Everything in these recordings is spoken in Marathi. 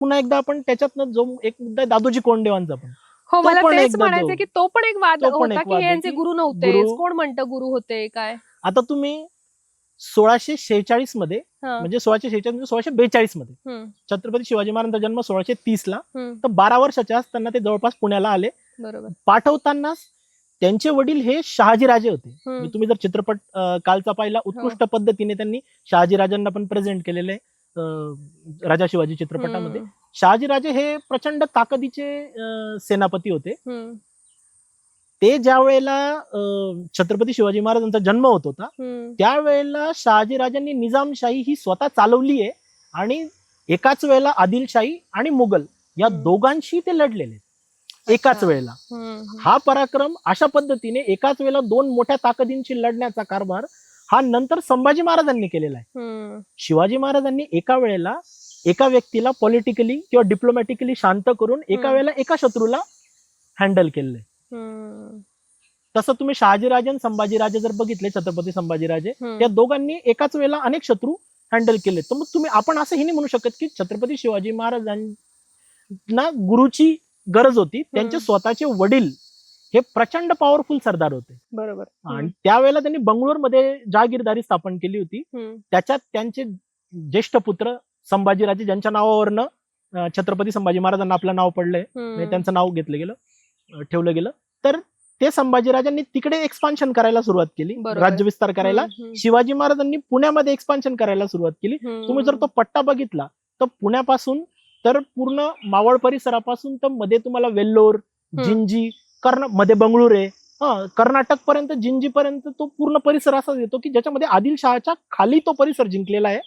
पुन्हा एकदा आपण त्याच्यातनं जो एक मुद्दा आहे दादोजी कोंडदेवांचा पण, हो, तो मला पण तेच एकदा म्हणायचंय, की तो पण एक वाद तो पण होता, एक की हे वाद आहे यांचे की गुरु नव्हतेच. गुरु कोण म्हणतं गुरु होते काय? आता तुम्ही 1646 मध्ये, हां. म्हणजे 1646 म्हणजे 1642 मध्ये हं, छत्रपती शिवाजी महाराजांचा जन्म 1630 ला, हं. तर 12 वर्षाचे असताना ते जवळपास पुण्याला आले. बरोबर. पाठवताना त्यांचे वडील हे शहाजीराजे होते. म्हणजे हं. तुम्ही जर चित्रपट कालचा पाहिला, हो. उत्कृष्ट पद्धतीने त्यांनी शहाजीराजांना पण प्रेझेंट केलेले राजा शिवाजी चित्रपटामध्ये. हं, शहाजीराजे हे प्रचंड ताकदीचे सेनापती होते. हं, ते ज्या वेळेला छत्रपती शिवाजी महाराजांचा जन्म होत होता, हं. त्यावेळेला शहाजीराजांनी निजामशाही ही स्वतः चालवली आहे आणि एकाच वेळेला आदिलशाही आणि मुघल या हं. दोघांशी ते लढलेले एकाच अच्छा. वेळेला. हं, हं. हा पराक्रम अशा पद्धतीने एकाच वेळेला दोन मोठ्या ताकदींशी लढण्याचा कारभार हा नंतर संभाजी महाराजांनी केलेला आहे. हं, शिवाजी महाराजांनी एका वेळेला एका व्यक्तीला पॉलिटिकली किंवा डिप्लोमॅटिकली शांत करून एका हं. वेळेला एका शत्रूला हँडल केलंय. हं, तसं तुम्ही शहाजीराजे आणि संभाजीराजे जर बघितले, छत्रपती संभाजीराजे, हं. त्या दोघांनी एकाच वेळेला अनेक शत्रू हँडल केले. तर मग आपण असंही नाही म्हणू शकत की छत्रपती शिवाजी महाराजांना गुरुची गरज होती. त्यांचे स्वतःचे वडील हे प्रचंड पॉवरफुल सरदार होते बरोबर. आणि त्यावेळेला त्यांनी बंगळूरमध्ये जहागीरदारी स्थापन केली होती. हं, त्याच्यात त्यांचे ज्येष्ठ पुत्र संभाजीराजे, ज्यांच्या नावावरनं छत्रपती संभाजी महाराजांना आपलं नाव पडलंय, म्हणजे हं. त्यांचं नाव घेतलं गेलं, ठेवलं गेलं. तर ते संभाजीराजांनी तिकडे एक्सपान्शन करायला सुरुवात केली, बरोबर. राज्यविस्तार करायला. हं, हं. शिवाजी महाराजांनी पुण्यामध्ये एक्सपान्शन करायला सुरुवात केली. तुम्ही जर तो पट्टा बघितला तर पुण्यापासून तर पूर्ण मावळ परिसरापासून तर मध्ये तुम्हाला वेल्लोर, जिंजी, मध्ये बंगळूर आहे, कर्नाटक पर्यंत, जिंजी पर्यंत तो पूर्ण परिसर असा येतो की ज्याच्यामध्ये आदिलशहाच्या खाली तो परिसर जिंकलेला आहे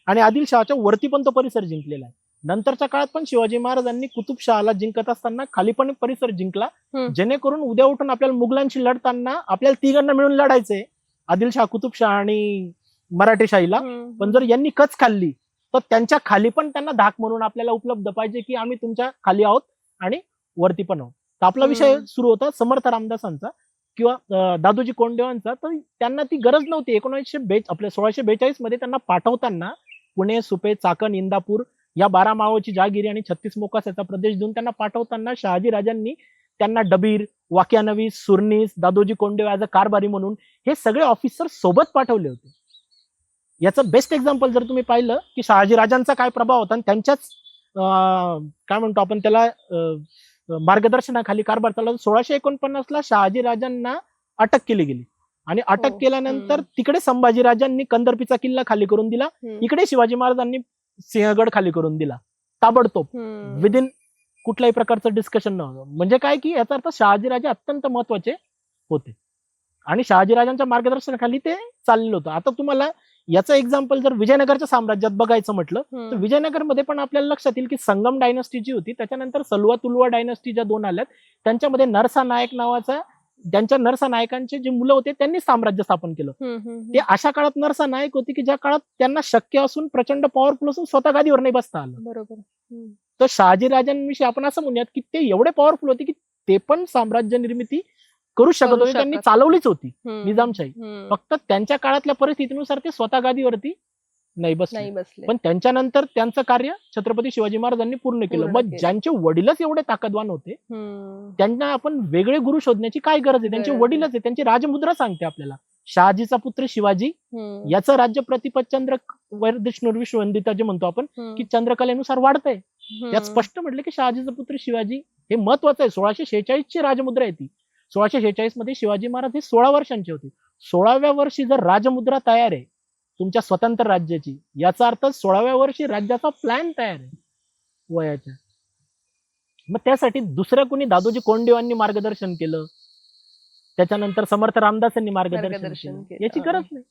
आणि आदिलशहाच्या वरती पण तो परिसर जिंकलेला आहे. नंतरच्या काळात पण शिवाजी महाराजांनी कुतुबशहाला जिंकत असताना खाली पण परिसर जिंकला, जेणेकरून उद्या उठून आपल्याला मुघलांशी लढताना आपल्याला तिघांना मिळून लढायचंय, आदिलशहा, कुतुबशाह आणि मराठेशाहीला. पण जर यांनी कच खाल्ली तर त्यांच्या खाली पण त्यांना धाक म्हणून आपल्याला उपलब्ध पाहिजे की आम्ही तुमच्या खाली आहोत आणि वरती पण आहोत. तर आपला विषय सुरू होता समर्थ रामदासांचा किंवा दादोजी कोंडदेवांचा. तर त्यांना ती गरज नव्हती. 1642 मध्ये त्यांना पाठवताना पुणे, सुपे, चाकण, इंदापूर या 12 मावळची जहागिरी आणि 36 मोकासाचा प्रदेश देऊन त्यांना पाठवताना शहाजीराजांनी त्यांना डबीर, वाक्यानवीस, सुरनीस, दादोजी कोंडदेव ऍज अ कारभारी म्हणून हे सगळे ऑफिसर सोबत पाठवले होते. याचं बेस्ट एक्झाम्पल जर तुम्ही पाहिलं की शहाजीराजांचा काय प्रभाव होता आणि त्यांच्याच काय म्हणतो आपण त्याला मार्गदर्शनाखाली कारभार चालला. 1649 ला शहाजीराजांना अटक केली गेली आणि अटक केल्यानंतर तिकडे संभाजीराजांनी कंदर्पीचा किल्ला खाली करून दिला, इकडे शिवाजी महाराजांनी सिंहगड खाली करून दिला ताबडतोब, विदिन कुठल्याही प्रकारचं डिस्कशन नव्हतं. म्हणजे काय की याचा अर्थ शहाजीराजे अत्यंत महत्वाचे होते आणि शहाजीराजांच्या मार्गदर्शनाखाली ते चाललेलं होतं. आता तुम्हाला याचं एक्झाम्पल जर विजयनगरच्या साम्राज्यात बघायचं म्हटलं तर विजयनगरमध्ये पण आपल्याला लक्षात येईल की संगम डायनॅस्टी जी होती, त्याच्यानंतर सलवा तुलवा डायनॅस्टी ज्या दोन आल्यात, त्यांच्यामध्ये नरसा नायक नावाचा, त्यांच्या नरसा नायकांचे जे मुलं होते त्यांनी साम्राज्य स्थापन केलं. ते अशा काळात नरसा नायक होते की ज्या काळात त्यांना शक्य असून प्रचंड पॉवरफुल असून स्वतः गादीवर नाही बसता आलं. बरोबर. तर शहाजीराजांविषयी आपण असं म्हणूयात की ते एवढे पॉवरफुल होते की ते पण साम्राज्य निर्मिती करू शकत होते, त्यांनी चालवलीच होती निजामशाही. फक्त त्यांच्या काळातल्या परिस्थितीनुसार ते स्वतः गादीवरती नाही बसले. पण त्यांच्यानंतर त्यांचं कार्य छत्रपती शिवाजी महाराजांनी पूर्ण केलं. मग ज्यांचे वडीलच एवढे ताकदवान होते त्यांना आपण वेगळे गुरु शोधण्याची काय गरज आहे? त्यांचे वडीलच आहे. त्यांची राजमुद्रा सांगते आपल्याला. शहाजीचा पुत्र शिवाजी, याचं राज्य प्रतिपत चंद्र विश्ववंदिता जे म्हणतो आपण की चंद्रकलेनुसार वाढतंय. त्यात स्पष्ट म्हटलं की शहाजीचा पुत्र शिवाजी हे महत्वाचं आहे. 1646 ची राजमुद्रा आहे ती. 1646 मध्ये शिवाजी महाराज हे 16 वर्षांचे होते. 16व्या वर्षी जर राजमुद्रा तयार आहे तुमच्या स्वतंत्र राज्याची, याचा अर्थ 16व्या वर्षी राज्याचा प्लॅन तयार आहे वयाच्या. मग त्यासाठी दुसऱ्या कोणी दादोजी कोंडदेवांनी मार्गदर्शन केलं, त्याच्यानंतर समर्थ रामदासांनी मार्गदर्शन केलं, याची गरज नाही.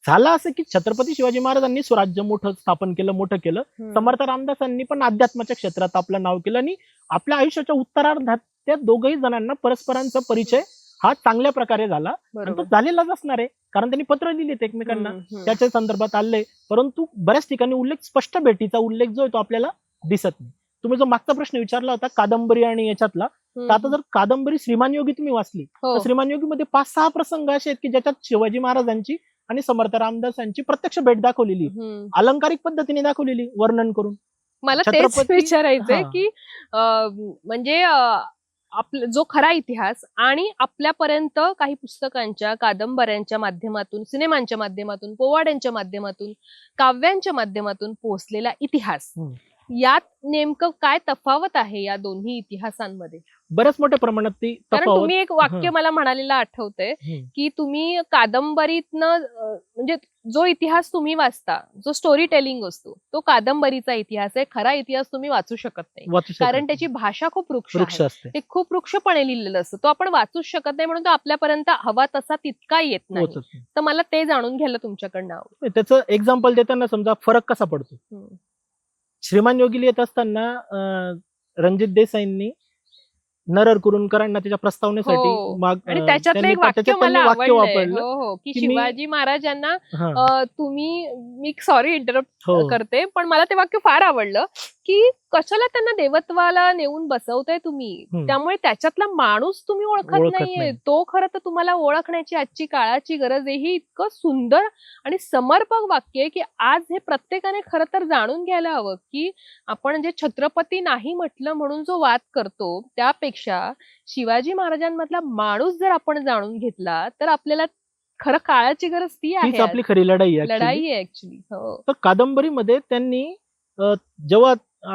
झालं असं की छत्रपती शिवाजी महाराजांनी स्वराज्य मोठं केलं. समर्थ रामदासांनी पण अध्यात्माच्या क्षेत्रात आपलं नाव केलं आणि आपल्या आयुष्याच्या उत्तरार्धात त्या दोघही जणांना परस्परांचा परिचय हा चांगल्या प्रकारे झाला आणि तो झालेलाच असणार आहे, कारण त्यांनी पत्र लिहिलेत एकमेकांना, त्याच्या संदर्भात आले. परंतु बऱ्याच ठिकाणी स्पष्ट भेटीचा उल्लेख जो आहे तो आपल्याला दिसत नाही. तुम्ही जो मागचा प्रश्न विचारला होता कादंबरी आणि याच्यातला, तर आता जर कादंबरी श्रीमान योगी तुम्ही वाचली तर श्रीमान योगी मध्ये 5-6 प्रसंग असे आहेत की ज्याच्यात शिवाजी महाराजांची आणि समर्थ रामदासांची प्रत्यक्ष भेट दाखवलेली, अलंकारिक पद्धतीने दाखवलेली वर्णन करून. मला तेच छत्रपती- विचारायचंय हा. की म्हणजे आपला जो खरा इतिहास आणि आपल्यापर्यंत काही पुस्तकांच्या, कादंबऱ्यांच्या माध्यमातून, सिनेमांच्या माध्यमातून, पोवाड्यांच्या माध्यमातून, काव्यांच्या माध्यमातून पोहोचलेला इतिहास, हम्म. यात नेमकं काय तफावत आहे या दोन्ही इतिहासांमध्ये? बऱ्याच मोठ्या प्रमाणात ती कारण तफावत. तुम्ही एक वाक्य मला म्हणालेलं आठवतंय हम्म. की तुम्ही कादंबरीतनं म्हणजे जो इतिहास तुम्ही वाचता, जो स्टोरी टेलिंग असतो, तो कादंबरीचा इतिहास आहे. खरा इतिहास तुम्ही वाचू शकत नाही, वाचू शकत कारण नाही. त्याची भाषा खूप वृक्ष आहे. असते, ते खूप वृक्षपणे लिहिलेलं असतं. तो आपण वाचूच शकत नाही, म्हणून तो आपल्यापर्यंत हवा तसा तितका येत नाही. पोहोचत नाही. तर मला ते जाणून घ्यायला तुमच्याकडनं आवडेल. त्याचं एक्झाम्पल देताना समजा फरक कसा पडतो. हम्म. श्रीमान योगी लिहित असताना रणजित देसाईंनी नरहर कुरुंदकरांना त्याच्या प्रस्तावनेसाठी हो. माग आणि त्याच्यातलं त्यांनी एक वाक्य त्याच्यात मला त्यांनी वाक्य आवडलंय. वापरलं हो हो, की की मी- शिवाजी महाराजांना हा. तुम्ही, मी सॉरी इंटरप्ट हो. करते, पण मला ते वाक्य फार आवडलं की कशाला त्यांना देवत्वाला नेऊन बसवताय तुम्ही, हम्म. त्यामुळे त्याच्यातला माणूस तुम्ही ओळखत ओळखत नाहीये. नाही. तो खरं तर तुम्हाला ओळखण्याची आजची काळाची गरज आहे. ही इतकं सुंदर आणि समर्पक वाक्य आहे की आज हे प्रत्येकाने खरं तर जाणून घ्यायला हवं की आपण जे छत्रपती नाही म्हटलं म्हणून जो वाद करतो, त्यापेक्षा शिवाजी महाराजांमधला माणूस जर आपण जाणून घेतला तर आपल्याला खरं काळाची गरज ती तीच आहे. आपली खरी लढाई आहे actually. लढाई आहे ऍक्च्युली. हो. तर कादंबरीमध्ये त्यांनी जेव्हा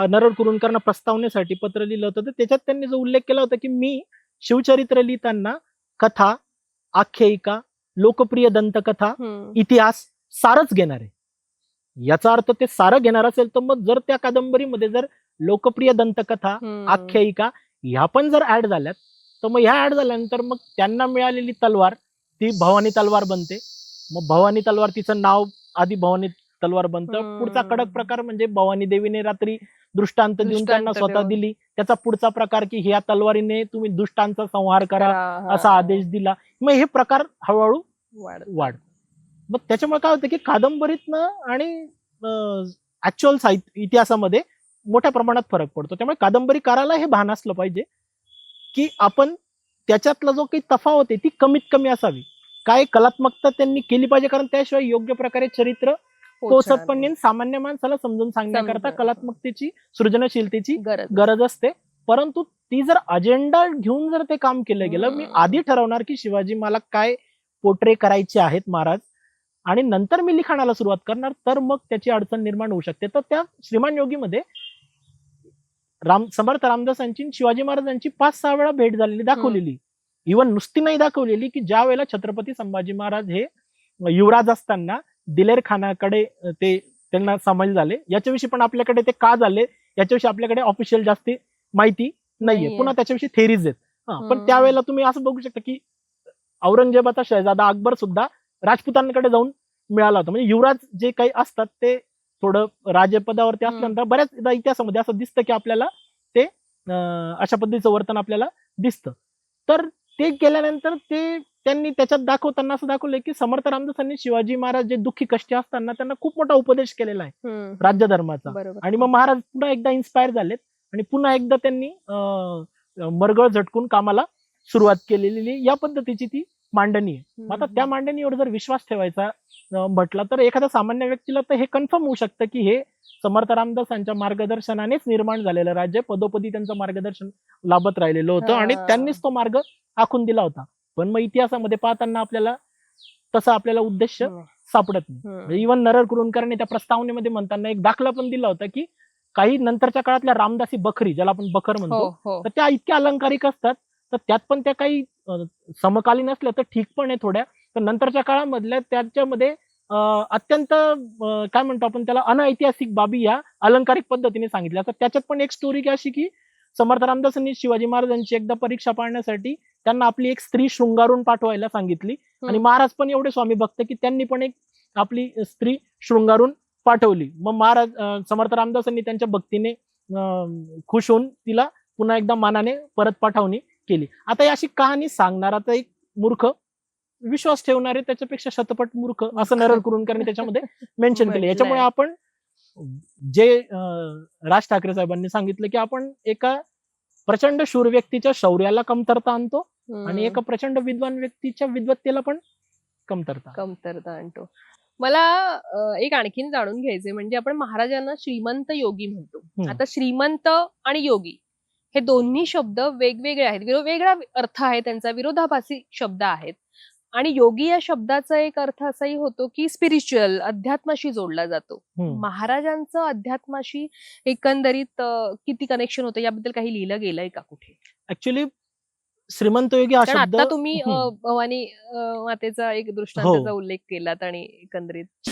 नरहर कुरुंदकरांना प्रस्तावनेसाठी पत्र लिहिलं होतं, तर त्याच्यात त्यांनी जो उल्लेख केला होता की मी शिवचरित्र लिहिताना कथा, आख्यायिका, लोकप्रिय दंतकथा, हम्म. इतिहास सारच घेणार आहे. याचा अर्थ ते सारं घेणार असेल तर मग जर त्या कादंबरीमध्ये जर लोकप्रिय दंतकथा, हम्म. आख्यायिका ह्या पण जर ऍड झाल्यात, तर मग ह्या ऍड झाल्यानंतर मग त्यांना मिळालेली तलवार ती भवानी तलवार बनते. मग भवानी तलवार, तिचं नाव आधी भवानी तलवार बनतं. हम्म. पुढचा कडक प्रकार म्हणजे भवानी देवीने रात्री दृष्टांत देऊन दृष्टांत त्यांना स्वतः देऊन. दिली. त्याचा पुढचा प्रकार की ह्या तलवारीने तुम्ही दुष्टांचा संहार करा हा. असा आदेश दिला. मग हे प्रकार हळूहळू वाढ. मग त्याच्यामुळे काय होतं की कादंबरीतनं आणि ऍक्च्युअल इतिहासामध्ये मोठ्या प्रमाणात फरक पडतो. त्यामुळे कादंबरीकाराला हे भान असलं पाहिजे की आपण त्याच्यातला जो काही तफावत आहे ती कमीत कमी असावी. काय कलात्मकता त्यांनी केली पाहिजे, कारण त्याशिवाय योग्य प्रकारे चरित्र पोचत पण नाही. सामान्य माणसाला समजून सांगण्याकरता समजा. कलात्मकतेची, सृजनशीलतेची गरज. गरज असते. परंतु ती जर अजेंडा घेऊन जर ते काम केलं गेलं, मी आधी ठरवणार की शिवाजी मला काय पोर्ट्रे करायचे आहेत महाराज, आणि नंतर मी लिखाणाला सुरुवात करणार, तर मग त्याची अडचण निर्माण होऊ शकते. तर त्या श्रीमान योगीमध्ये समर्थ रामदासांची शिवाजी महाराजांची 5-6 वेळा भेट झालेली दाखवलेली. इव्हन नुसती नाही दाखवलेली की ज्या वेळेला छत्रपती संभाजी महाराज हे युवराज असताना दिलेर खानाकडे ते त्यांना सामील झाले, याच्याविषयी पण आपल्याकडे ते का झाले याच्याविषयी आपल्याकडे ऑफिशियल जास्ती माहिती नाहीये. पुन्हा त्याच्याविषयी थेरीज आहेत. पण त्यावेळेला तुम्ही असं बघू शकता की औरंगजेबाचा शहजादा अकबर सुद्धा राजपुतांकडे जाऊन मिळाला होता. म्हणजे युवराज जे काही असतात ते थोडं राजपदावरती असल्यानंतर बऱ्याचदा इतिहासामध्ये असं दिसतं की आपल्याला ते अशा पद्धतीचं वर्तन आपल्याला दिसतं. तर ते केल्यानंतर त्यांनी त्याच्यात दाखवताना असं दाखवलंय की समर्थ रामदासांनी शिवाजी महाराज जे दुःखी कष्टी असताना त्यांना खूप मोठा उपदेश केलेला आहे राज्यधर्माचा. आणि मग महाराज पुन्हा एकदा इन्स्पायर झालेत आणि पुन्हा एकदा त्यांनी मरगळ झटकून कामाला सुरुवात केलेली या पद्धतीची ती मांडणी आहे. आता त्या मांडणीवर जर विश्वास ठेवायचा म्हटला तर एखाद्या सामान्य व्यक्तीला तर हे कन्फर्म होऊ शकतं की हे समर्थ रामदासांच्या मार्गदर्शनानेच निर्माण झालेलं राज्य, पदोपदी त्यांचं मार्गदर्शन लाभत राहिलेलं होतं आणि त्यांनीच तो मार्ग आखून दिला होता. पण मग इतिहासामध्ये पाहताना आपल्याला तसा आपल्याला उद्देश सापडत नाही. इव्हन नरहर कुरुंदकरांनी त्या प्रस्तावनेमध्ये म्हणताना एक दाखला पण दिला होता की काही नंतरच्या काळातल्या रामदासी बखरी, ज्याला आपण बखर म्हणतो, तर त्या इतक्या अलंकारिक असतात, तर त्यात पण त्या काही समकालीन असल्या तर ठीक पण आहे थोड्या, तर नंतरच्या काळामधल्या त्याच्यामध्ये अत्यंत काय म्हणतो आपण त्याला अनैतिहासिक बाबी या अलंकारिक पद्धतीने सांगितल्या. तर त्याच्यात पण एक स्टोरी अशी की समर्थ रामदासांनी शिवाजी महाराजांची एकदा परीक्षा पाळण्यासाठी त्यांना आपली एक स्त्री शृंगारून पाठवायला सांगितली आणि महाराज पण एवढे स्वामी भक्त की त्यांनी पण एक आपली स्त्री शृंगारून पाठवली. मग महाराज समर्थ रामदासांनी त्यांच्या भक्तीने खुश होऊन तिला पुन्हा एकदा मानाने परत पाठवणी केली. आता ही अशी कहाणी सांगणारा तर एक मूर्ख, विश्वास ठेवणारे त्याच्यापेक्षा शतपट मूर्ख, असं नरहर कुरुंदकरांनी त्याच्यामध्ये मेन्शन केले. याच्यामुळे आपण जे राज ठाकरे साहेबांनी सांगितलं की आपण एका प्रचंड शूर व्यक्तीच्या शौर्याला कमतरता आणतो आणि एका प्रचंड विद्वान व्यक्तीच्या विद्वत्तेला पण कमतरता आणतो. मला एक आणखीन जाणून घ्यायचंय, म्हणजे आपण महाराजांना श्रीमंत योगी म्हणतो. आता श्रीमंत आणि योगी हे दोन्ही शब्द वेगवेगळे आहेत, वेगवेगळा अर्थ आहे त्यांचा, विरोधाभासी शब्द आहेत. आणि योगी या शब्दाचा एक अर्थ असाही होतो की स्पिरिच्युअल, अध्यात्माशी जोडला जातो. महाराजांचं अध्यात्माशी एकंदरीत किती कनेक्शन होतं याबद्दल काही लिहिलं गेलंय का कुठे? ऍक्च्युली श्रीमंत योगी हा कारण शब्द आता तुम्ही भवानी मातेचा एक दृष्टांताचा उल्लेख केलात आणि एकंदरीत